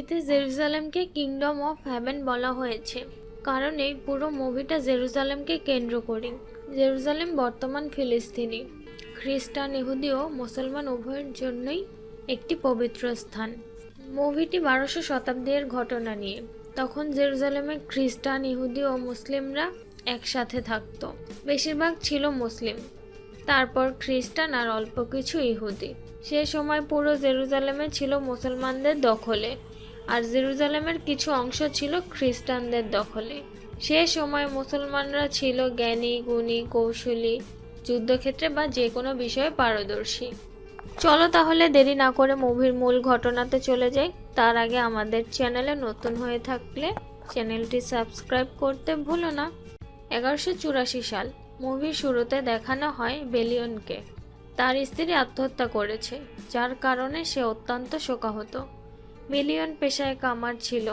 মুভিতে জেরুজালেমকে kingdom of haven বলা হয়েছে কারণ এই পুরো মুভিটা জেরুজালেমকে কেন্দ্র করে। জেরুজালেম বর্তমান ফিলিস্তিনি, খ্রিস্টান, ইহুদি ও মুসলমান উভয়ের জন্যই একটি পবিত্র স্থান। মুভিটি 1200 শতাব্দীর ঘটনা নিয়ে। তখন জেরুজালেমে খ্রিস্টান, ইহুদি ও মুসলিমরা একসাথে থাকত। বেশিরভাগ ছিল মুসলিম, তারপর খ্রিস্টান আর অল্প কিছু ইহুদি। সে সময় পুরো জেরুজালেমে ছিল মুসলমানদের দখলে, আর জেরুজালেমের কিছু অংশ ছিল খ্রিস্টানদের দখলে। সে সময় মুসলমানরা ছিল জ্ঞানী, গুণী, কৌশলী, যুদ্ধক্ষেত্রে বা যে কোনো বিষয়ে পারদর্শী। চলো তাহলে দেরি না করে মুভির মূল ঘটনাতে চলে যাই। তার আগে আমাদের চ্যানেলে নতুন হয়ে থাকলে চ্যানেলটি সাবস্ক্রাইব করতে ভুলো না। 1184 সাল। মুভির শুরুতে দেখানো হয় বেলিয়নকে। তার স্ত্রী আত্মহত্যা করেছে, যার কারণে সে অত্যন্ত শোকাহত। বেলিয়ন পেশায় কামার ছিল।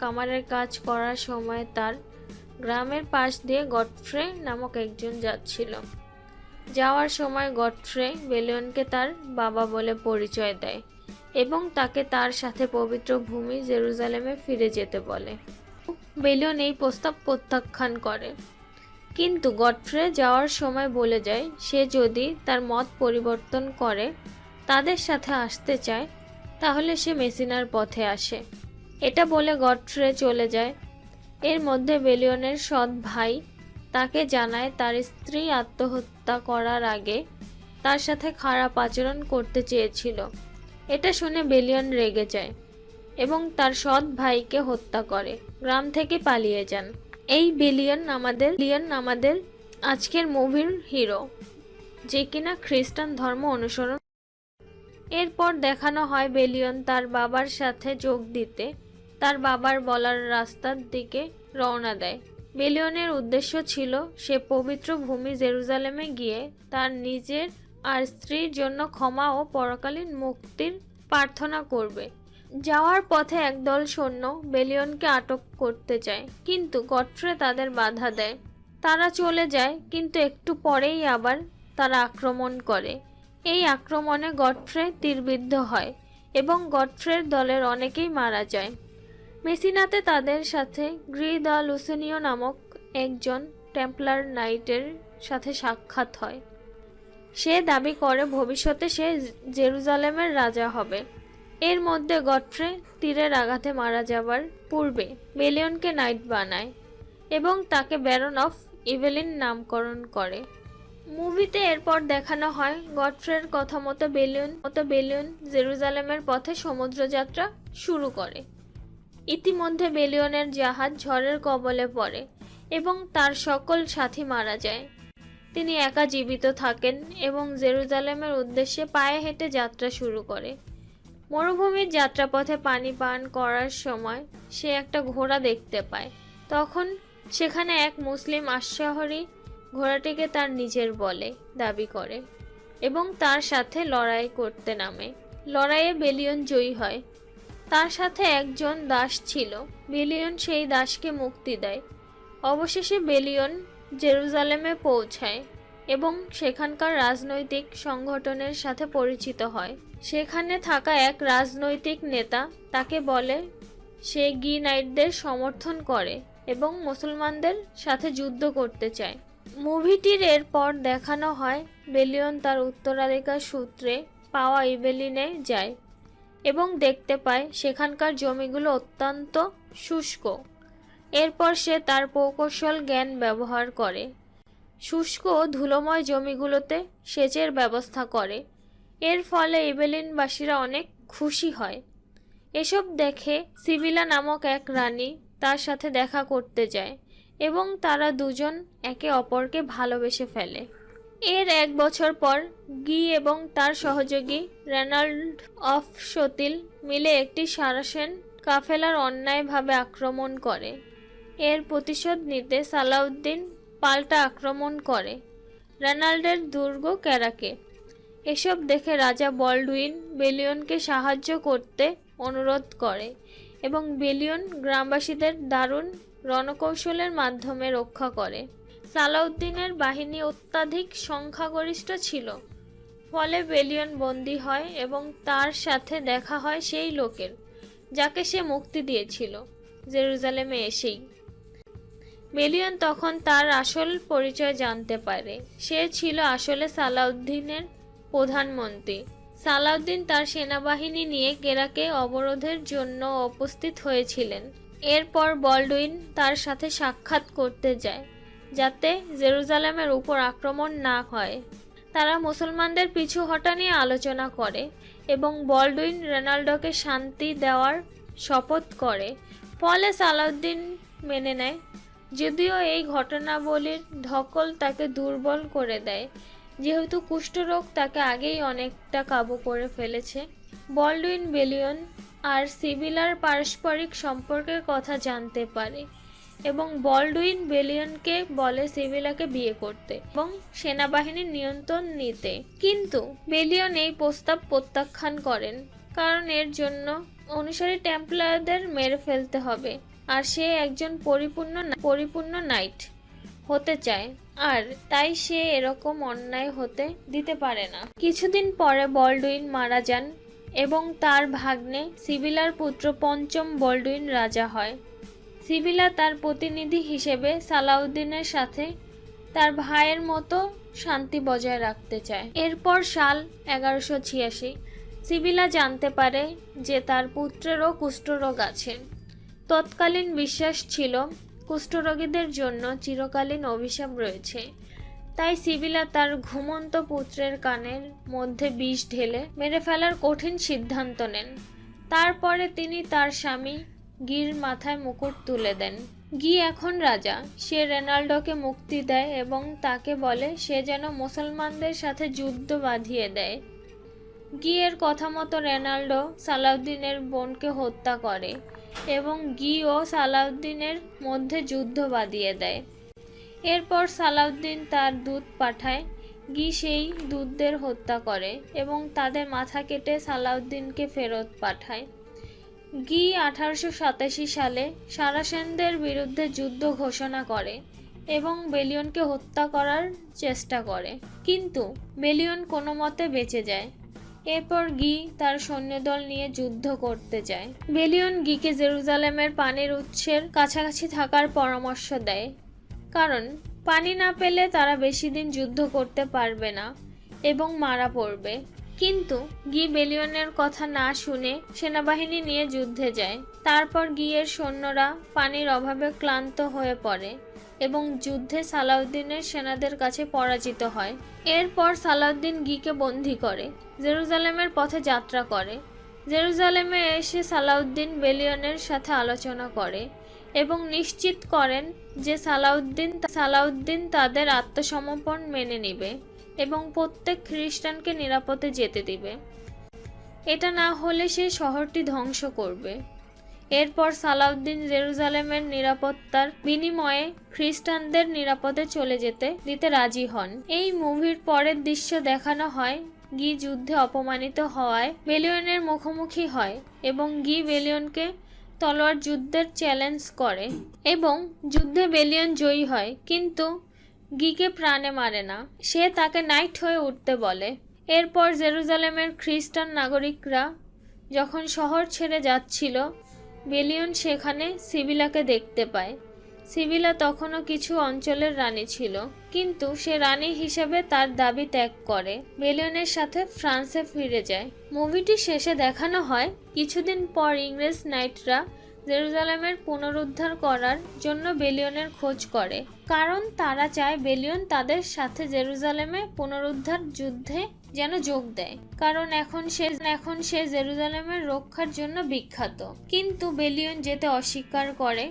কামারের কাজ করার সময় তার গ্রামের পাশ দিয়ে গডফ্রে নামক একজন যাচ্ছিল। যাওয়ার সময় গডফ্রে বেলিয়নকে তার বাবা বলে পরিচয় দেয় এবং তাকে তার সাথে পবিত্র ভূমি জেরুজালেমে ফিরে যেতে বলে। বেলিয়ন এই প্রস্তাব প্রত্যাখ্যান করে, কিন্তু গডফ্রে যাওয়ার সময় বলে যায় সে যদি তার মত পরিবর্তন করে তাদের সাথে আসতে চায় তাহলে সে মেসিনার পথে আসে। এটা বলে গডফ্রে চলে যায়। এর মধ্যে বেলিয়নের সৎ ভাই তাকে জানায় তার স্ত্রী আত্মহত্যা করার আগে তার সাথে খারাপ আচরণ করতে চেয়েছিল। এটা শুনে বেলিয়ন রেগে যায় এবং তার সৎ ভাইকে হত্যা করে গ্রাম থেকে পালিয়ে যান। এই বেলিয়ন আমাদের আজকের মুভির হিরো, যে কিনা খ্রিস্টান ধর্ম অনুসরণ। এরপর দেখানো হয় বেলিয়ন তার বাবার সাথে যোগ দিতে তার বাবার বলার রাস্তার দিকে রওনা দেয়। বেলিয়নের উদ্দেশ্য ছিল সে পবিত্র ভূমি জেরুজালেমে গিয়ে তার নিজের আর স্ত্রীর জন্য ক্ষমা ও পরকালীন মুক্তির প্রার্থনা করবে। যাওয়ার পথে একদল সৈন্য বেলিয়নকে আটক করতে চায়, কিন্তু গডফ্রে তাদের বাধা দেয়। তারা চলে যায়, কিন্তু একটু পরেই আবার তারা আক্রমণ করে। এই আক্রমণে গডফ্রে তীরবিদ্ধ হয় এবং গডফ্রের দলের অনেকেই মারা যায়। মেসিনাতে তাদের সাথে গ্রি দ্য লুসিনীয় নামক একজন টেম্পলার নাইটের সাথে সাক্ষাৎ হয়। সে দাবি করে ভবিষ্যতে সে জেরুজালেমের রাজা হবে। এর মধ্যে গডফ্রে তীরের আঘাতে মারা যাবার পূর্বে বেলিয়নকে নাইট বানায় এবং তাকে ব্যারন অফ ইভেলিন নামকরণ করে। মুভিতে এরপর দেখানো হয় গডফ্রের কথা মতো বেলিয়ন জেরুজালেমের পথে সমুদ্রযাত্রা শুরু করে। ইতিমধ্যে বেলিয়নের জাহাজ ঝড়ের কবলে পড়ে এবং তার সকল সাথী মারা যায়। তিনি একা জীবিত থাকেন এবং জেরুজালেমের উদ্দেশ্যে পায়ে হেঁটে যাত্রা শুরু করে। মরুভূমির যাত্রাপথে পানি পান করার সময় সে একটা ঘোড়া দেখতে পায়। তখন সেখানে এক মুসলিম আশ্বাহরী ঘোড়াটিকে তার নিজের বলে দাবি করে এবং তার সাথে লড়াই করতে নামে। লড়াইয়ে বেলিয়ন জয়ী হয়। তার সাথে একজন দাস ছিল। বেলিয়ন সেই দাসকে মুক্তি দেয়। অবশেষে বেলিয়ন জেরুজালেমে পৌঁছায় এবং সেখানকার রাজনৈতিক সংগঠনের সাথে পরিচিত হয়। সেখানে থাকা এক রাজনৈতিক নেতা তাকে বলে সে গি নাইটদের সমর্থন করে এবং মুসলমানদের সাথে যুদ্ধ করতে চায়। মুভিটির এরপর দেখানো হয় বেলিয়ন তার উত্তরাধিকার সূত্রে পাওয়া ইভেলিনে যায় এবং দেখতে পায় সেখানকার জমিগুলো অত্যন্ত শুষ্ক। এরপর সে তার প্রকৌশল জ্ঞান ব্যবহার করে শুষ্ক ও ধুলোময় জমিগুলোতে সেচের ব্যবস্থা করে। এর ফলে ইভেলিনবাসীরা অনেক খুশি হয়। এসব দেখে সিবিলা নামক এক রানী তার সাথে দেখা করতে যায় এবং তারা দুজন একে অপরকে ভালোবেসে ফেলে। এর 1 বছর পর গি এবং তার সহযোগী রেনাল্ড অফ সতিল মিলে একটি সারাসেন কাফেলার অন্যায়ভাবে আক্রমণ করে। এর প্রতিশোধ নিতে সালাউদ্দিন পাল্টা আক্রমণ করে রেনাল্ডের দুর্গ ক্যারাকে। এসব দেখে রাজা বল্ডউইন বেলিয়নকে সাহায্য করতে অনুরোধ করে এবং বেলিয়ন গ্রামবাসীদের দারুণ রণকৌশলের মাধ্যমে রক্ষা করে। সালাউদ্দিনের বাহিনী অত্যাধিক সংখ্যাগরিষ্ঠ ছিল, ফলে বেলিয়ন বন্দী হয় এবং তার সাথে দেখা হয় সেই লোকের যাকে সে মুক্তি দিয়েছিল জেরুজালেমে এসেই। বেলিয়ন তখন তার আসল পরিচয় জানতে পারে। সে ছিল আসলে সালাউদ্দিনের প্রধানমন্ত্রী। সালাউদ্দিন তার সেনাবাহিনী নিয়ে কেরাকে অবরোধের জন্য উপস্থিত হয়েছিলেন। এরপর বলডুইন তার সাথে সাক্ষাৎ করতে যায় যাতে জেরুজালেমের উপর আক্রমণ না হয়। তারা মুসলমানদের পিছু হটা নিয়ে আলোচনা করে এবং বলডুইন রেনাল্ডোকে শান্তি দেওয়ার শপথ করে। ফলে সালাউদ্দিন মেনে নেয়, যদিও এই ঘটনাবলীর ধকল তাকে দুর্বল করে দেয়, যেহেতু কুষ্ঠরোগ তাকে আগেই অনেকটা কাবু করে ফেলেছে। বলডুইন বেলিয়ন আর সিবিলার পারস্পরিক সম্পর্কের কথা জানতে পারে এবং বলডুইন বেলিয়নকে বলে সিবিলাকে বিয়ে করতে এবং সেনাবাহিনীর নিয়ন্ত্রণ নিতে। কিন্তু বেলিয়ন এই প্রস্তাব প্রত্যাখ্যান করেন, কারণ এর জন্য অনুসারী টেম্পলারদের মেরে ফেলতে হবে, আর সে একজন পরিপূর্ণ নাইট হতে চায়, আর তাই সে এরকম অন্যায় হতে দিতে পারে না। কিছুদিন পরে বলডুইন মারা যান এবং তার ভাগ্নে সিবিলার পুত্র পঞ্চম বলডুইন রাজা হয়। সিবিলা তার প্রতিনিধি হিসেবে সালাউদ্দিনের সাথে তার ভাইয়ের মতো শান্তি বজায় রাখতে চায়। এরপর সাল 1186 সিবিলা জানতে পারে যে তার পুত্রেরও কুষ্ঠরোগ আছে। তৎকালীন বিশ্বাস ছিল কুষ্ঠরোগীদের জন্য চিরকালীন অভিশাপ রয়েছে, তাই সিবিলা তার ঘুমন্ত পুত্রের কানের মধ্যে বিষ ঢেলে মেরে ফেলার কঠিন সিদ্ধান্ত নেন। তারপরে তিনি তার স্বামী গির মাথায় মুকুট তুলে দেন। গি এখন রাজা। সে রেনাল্ডোকে মুক্তি দেয় এবং তাকে বলে সে যেন মুসলমানদের সাথে যুদ্ধ বাঁধিয়ে দেয়। গি এর কথা মতো রেনাল্ডো সালাউদ্দিনের বোনকে হত্যা করে এবং গি ও সালাউদ্দিনের মধ্যে যুদ্ধ বাঁধিয়ে দেয়। এরপর সালাউদ্দিন তার দূত পাঠায়। গি সেই দূতদের হত্যা করে এবং তাদের মাথা কেটে সালাউদ্দিনকে ফেরত পাঠায়। গি 1887 সালে সারাসেনদের বিরুদ্ধে যুদ্ধ ঘোষণা করে এবং বেলিয়নকে হত্যা করার চেষ্টা করে, কিন্তু বেলিয়ন কোনো মতে বেঁচে যায়। এরপর গি তার সৈন্যদল নিয়ে যুদ্ধ করতে যায়। বেলিয়ন গিকে জেরুজালেমের পানির উৎসের কাছাকাছি থাকার পরামর্শ দেয়, কারণ পানি না পেলে তারা বেশি দিন যুদ্ধ করতে পারবে না এবং মারা পড়বে। কিন্তু গি বেলিয়নের কথা না শুনে সেনাবাহিনী নিয়ে যুদ্ধে যায়। তারপর গিয়ের সৈন্যরা পানির অভাবে ক্লান্ত হয়ে পড়ে এবং যুদ্ধে সালাউদ্দিনের সেনাদের কাছে পরাজিত হয়। এরপর সালাউদ্দিন গিকে বন্দী করে জেরুজালেমের পথে যাত্রা করে। জেরুজালেমে এসে সালাউদ্দিন বেলিয়নের সাথে আলোচনা করে এবং নিশ্চিত করেন যে সালাউদ্দিন তাদের আত্মসমর্পণ মেনে নেবে এবং প্রত্যেক খ্রিস্টানকে নিরাপদে যেতে দিবে। এটা না হলে সে শহরটি ধ্বংস করবে। এরপর সালাউদ্দিন জেরুজালেমের নিরাপত্তার বিনিময়ে খ্রিস্টানদের নিরাপদে চলে যেতে দিতে রাজি হন। এই মুভির পরের দৃশ্য দেখানো হয় গি যুদ্ধে অপমানিত হওয়ায় বেলিয়নের মুখোমুখি হয় এবং গি বেলিয়নকে তলোয়ার যুদ্ধের চ্যালেঞ্জ করে এবং যুদ্ধে বেলিয়ন জয়ী হয়, কিন্তু গিকে প্রাণে মারে না। সে তাকে নাইট হয়ে উঠতে বলে। এরপর জেরুজালেমের খ্রিস্টান নাগরিকরা যখন শহর ছেড়ে যাচ্ছিল, বেলিয়ন সেখানে সিবিলাকে দেখতে পায়। সিবিলা তখনও কিছু অঞ্চলের রানী ছিল, কিন্তু সে রানী হিসেবে তার দাবি ত্যাগ করে বেলিয়নের সাথে ফ্রান্সে ফিরে যায়। মুভিটি শেষে দেখানো হয় কিছুদিন পর ইংরেজ নাইটরা জেরুজালেমের পুনরুদ্ধার করার জন্য বেলিয়নের খোঁজ করে, কারণ তারা চায় বেলিয়ন তাদের সাথে জেরুজালেমে পুনরুদ্ধার যুদ্ধে যেন যোগ দেয়, কারণ এখন সে জেরুজালেমের রক্ষার জন্য বিখ্যাত। কিন্তু বেলিয়ন যেতে অস্বীকার করে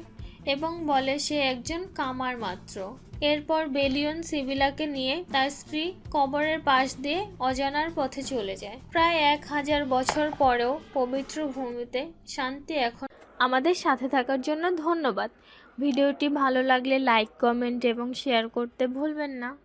এবং বলে সে একজন কামার মাত্র। এরপর বেলিয়ন সিবিলাকে নিয়ে তার স্ত্রী কবরের পাশ দিয়ে অজানার পথে চলে যায়। প্রায় 1000 বছর পরেও পবিত্র ভূমিতে শান্তি এখন। আমাদের সাথে থাকার জন্য ধন্যবাদ। ভিডিওটি ভালো লাগলে লাইক, কমেন্ট এবং শেয়ার করতে ভুলবেন না।